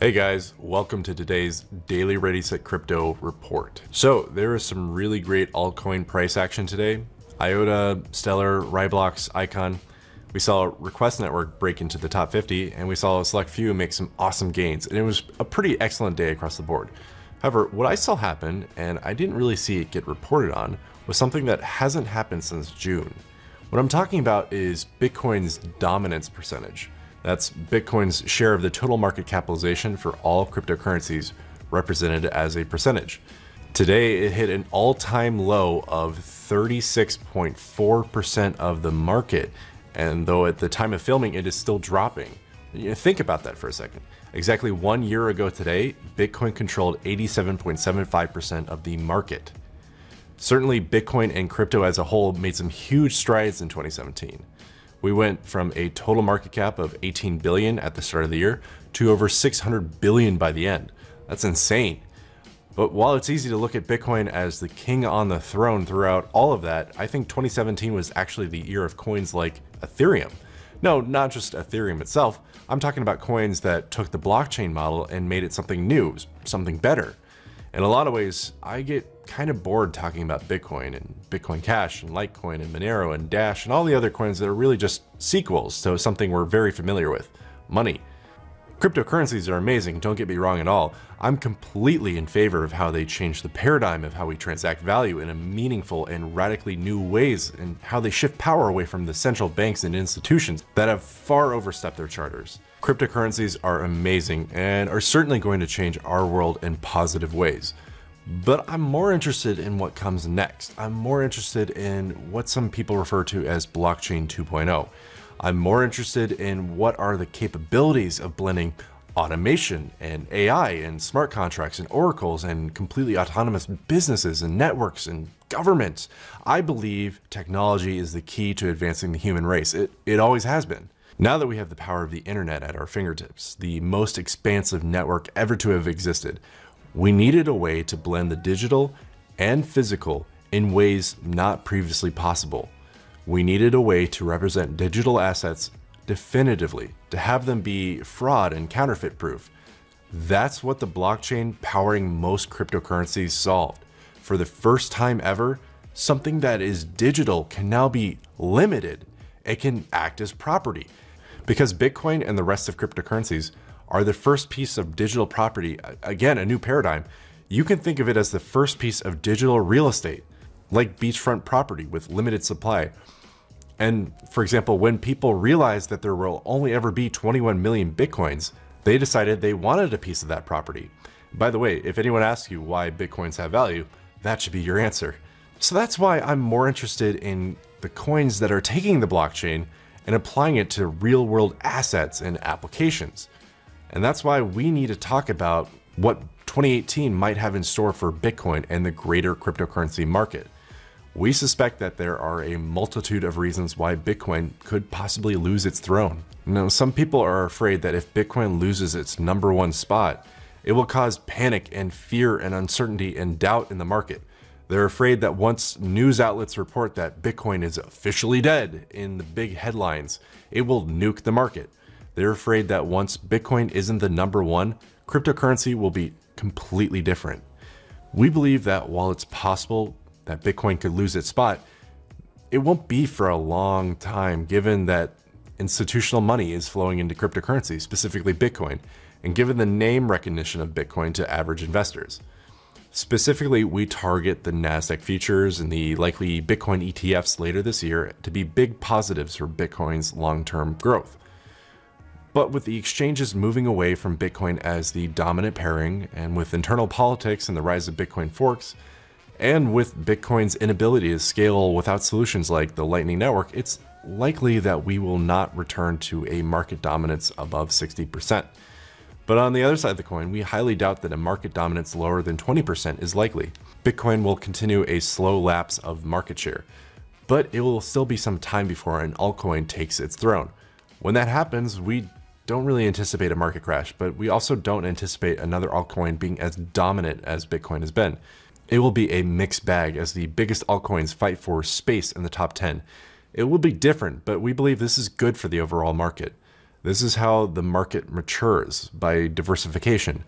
Hey guys, welcome to today's daily Ready Set Crypto report. So there is some really great altcoin price action today. IOTA, Stellar, Ryblox, Icon. We saw Request Network break into the top 50, and we saw a select few make some awesome gains, and it was a pretty excellent day across the board. However, what I saw happen, and I didn't really see it get reported on, was something that hasn't happened since June. What I'm talking about is Bitcoin's dominance percentage. That's Bitcoin's share of the total market capitalization for all cryptocurrencies represented as a percentage. Today, it hit an all-time low of 36.4% of the market, and though at the time of filming, it is still dropping. Think about that for a second. Exactly 1 year ago today, Bitcoin controlled 87.75% of the market. Certainly, Bitcoin and crypto as a whole made some huge strides in 2017. We went from a total market cap of 18 billion at the start of the year to over 600 billion by the end. That's insane. But while it's easy to look at Bitcoin as the king on the throne throughout all of that, I think 2017 was actually the year of coins like Ethereum. No, not just Ethereum itself. I'm talking about coins that took the blockchain model and made it something new, something better. In a lot of ways, I get kind of bored talking about Bitcoin and Bitcoin Cash and Litecoin and Monero and Dash and all the other coins that are really just sequels to something we're very familiar with, money. Cryptocurrencies are amazing, don't get me wrong at all. I'm completely in favor of how they change the paradigm of how we transact value in a meaningful and radically new ways, and how they shift power away from the central banks and institutions that have far overstepped their charters. Cryptocurrencies are amazing and are certainly going to change our world in positive ways. But I'm more interested in what comes next. I'm more interested in what some people refer to as blockchain 2.0. I'm more interested in what are the capabilities of blending automation and AI and smart contracts and oracles and completely autonomous businesses and networks and governments. I believe technology is the key to advancing the human race. It always has been. Now that we have the power of the internet at our fingertips, the most expansive network ever to have existed, we needed a way to blend the digital and physical in ways not previously possible. We needed a way to represent digital assets definitively, to have them be fraud and counterfeit proof. That's what the blockchain powering most cryptocurrencies solved. For the first time ever, something that is digital can now be limited. It can act as property. Because Bitcoin and the rest of cryptocurrencies are the first piece of digital property, again, a new paradigm, you can think of it as the first piece of digital real estate, like beachfront property with limited supply. And for example, when people realized that there will only ever be 21 million Bitcoins, they decided they wanted a piece of that property. By the way, if anyone asks you why Bitcoins have value, that should be your answer. So that's why I'm more interested in the coins that are taking the blockchain and applying it to real world assets and applications. And that's why we need to talk about what 2018 might have in store for Bitcoin and the greater cryptocurrency market. We suspect that there are a multitude of reasons why Bitcoin could possibly lose its throne. Now, some people are afraid that if Bitcoin loses its #1 spot, it will cause panic and fear and uncertainty and doubt in the market. They're afraid that once news outlets report that Bitcoin is officially dead in the big headlines, it will nuke the market. They're afraid that once Bitcoin isn't the #1, cryptocurrency will be completely different. We believe that while it's possible that Bitcoin could lose its spot, it won't be for a long time, given that institutional money is flowing into cryptocurrency, specifically Bitcoin, and given the name recognition of Bitcoin to average investors. Specifically, we target the NASDAQ futures and the likely Bitcoin ETFs later this year to be big positives for Bitcoin's long-term growth. But with the exchanges moving away from Bitcoin as the dominant pairing, and with internal politics and the rise of Bitcoin forks, and with Bitcoin's inability to scale without solutions like the Lightning Network, it's likely that we will not return to a market dominance above 60%. But on the other side of the coin, we highly doubt that a market dominance lower than 20% is likely. Bitcoin will continue a slow lapse of market share, but it will still be some time before an altcoin takes its throne. When that happens, we don't really anticipate a market crash, but we also don't anticipate another altcoin being as dominant as Bitcoin has been. It will be a mixed bag as the biggest altcoins fight for space in the top 10. It will be different, but we believe this is good for the overall market. This is how the market matures, by diversification.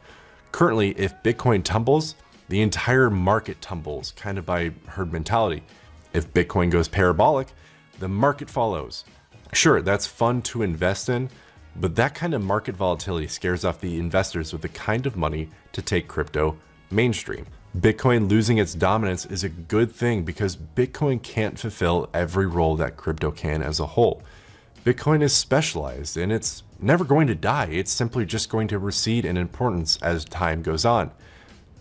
Currently, if Bitcoin tumbles, the entire market tumbles, kind of by herd mentality. If Bitcoin goes parabolic, the market follows. Sure, that's fun to invest in, but that kind of market volatility scares off the investors with the kind of money to take crypto mainstream. Bitcoin losing its dominance is a good thing because Bitcoin can't fulfill every role that crypto can as a whole. Bitcoin is specialized and it's never going to die. It's simply just going to recede in importance as time goes on.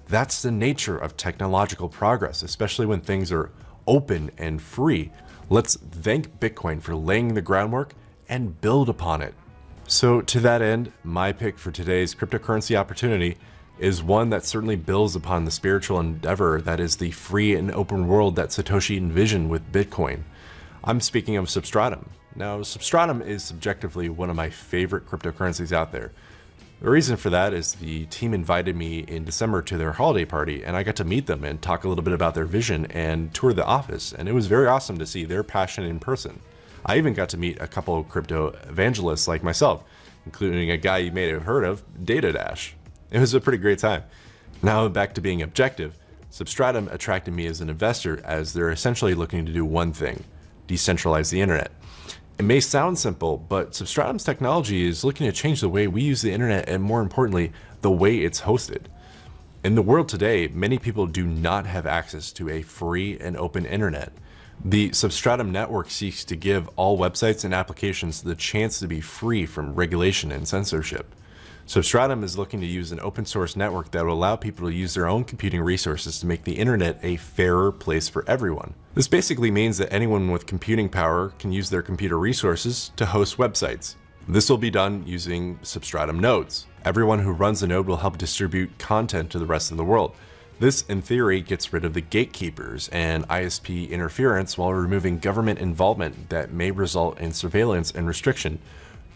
That's the nature of technological progress, especially when things are open and free. Let's thank Bitcoin for laying the groundwork and build upon it. So to that end, my pick for today's cryptocurrency opportunity is one that certainly builds upon the spiritual endeavor that is the free and open world that Satoshi envisioned with Bitcoin. I'm speaking of Substratum. Now, Substratum is subjectively one of my favorite cryptocurrencies out there. The reason for that is the team invited me in December to their holiday party, and I got to meet them and talk a little bit about their vision and tour the office, and it was very awesome to see their passion in person. I even got to meet a couple of crypto evangelists like myself, including a guy you may have heard of, DataDash. It was a pretty great time. Now back to being objective, Substratum attracted me as an investor as they're essentially looking to do one thing: decentralize the internet. It may sound simple, but Substratum's technology is looking to change the way we use the internet and, more importantly, the way it's hosted. In the world today, many people do not have access to a free and open internet. The Substratum network seeks to give all websites and applications the chance to be free from regulation and censorship. Substratum is looking to use an open source network that will allow people to use their own computing resources to make the internet a fairer place for everyone. This basically means that anyone with computing power can use their computer resources to host websites. This will be done using Substratum nodes. Everyone who runs a node will help distribute content to the rest of the world. This, in theory, gets rid of the gatekeepers and ISP interference while removing government involvement that may result in surveillance and restriction.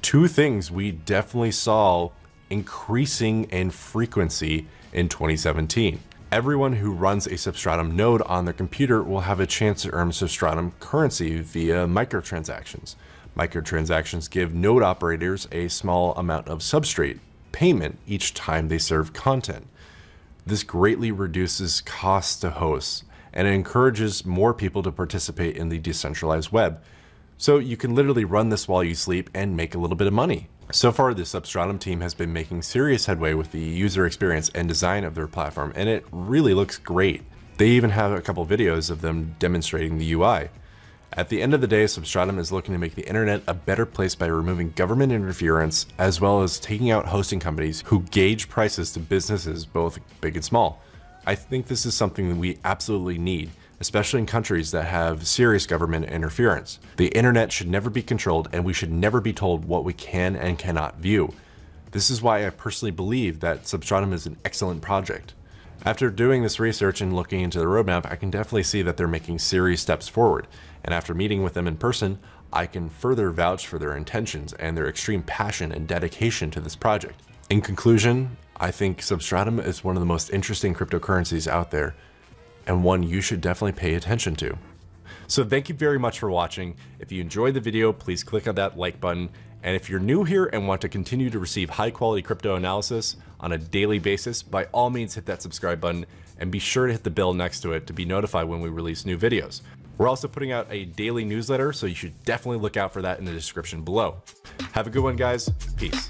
Two things we definitely saw increasing in frequency in 2017. Everyone who runs a Substratum node on their computer will have a chance to earn Substratum currency via microtransactions. Microtransactions give node operators a small amount of substrate payment each time they serve content. This greatly reduces costs to hosts, and it encourages more people to participate in the decentralized web. So you can literally run this while you sleep and make a little bit of money. So far, the Substratum team has been making serious headway with the user experience and design of their platform, and it really looks great. They even have a couple videos of them demonstrating the UI. At the end of the day, Substratum is looking to make the internet a better place by removing government interference, as well as taking out hosting companies who gauge prices to businesses both big and small. I think this is something that we absolutely need, especially in countries that have serious government interference. The internet should never be controlled, and we should never be told what we can and cannot view. This is why I personally believe that Substratum is an excellent project. After doing this research and looking into the roadmap, I can definitely see that they're making serious steps forward. And after meeting with them in person, I can further vouch for their intentions and their extreme passion and dedication to this project. In conclusion, I think Substratum is one of the most interesting cryptocurrencies out there, and one you should definitely pay attention to. So thank you very much for watching. If you enjoyed the video, please click on that like button. And if you're new here and want to continue to receive high quality crypto analysis on a daily basis, by all means hit that subscribe button and be sure to hit the bell next to it to be notified when we release new videos. We're also putting out a daily newsletter, so you should definitely look out for that in the description below. Have a good one, guys. Peace.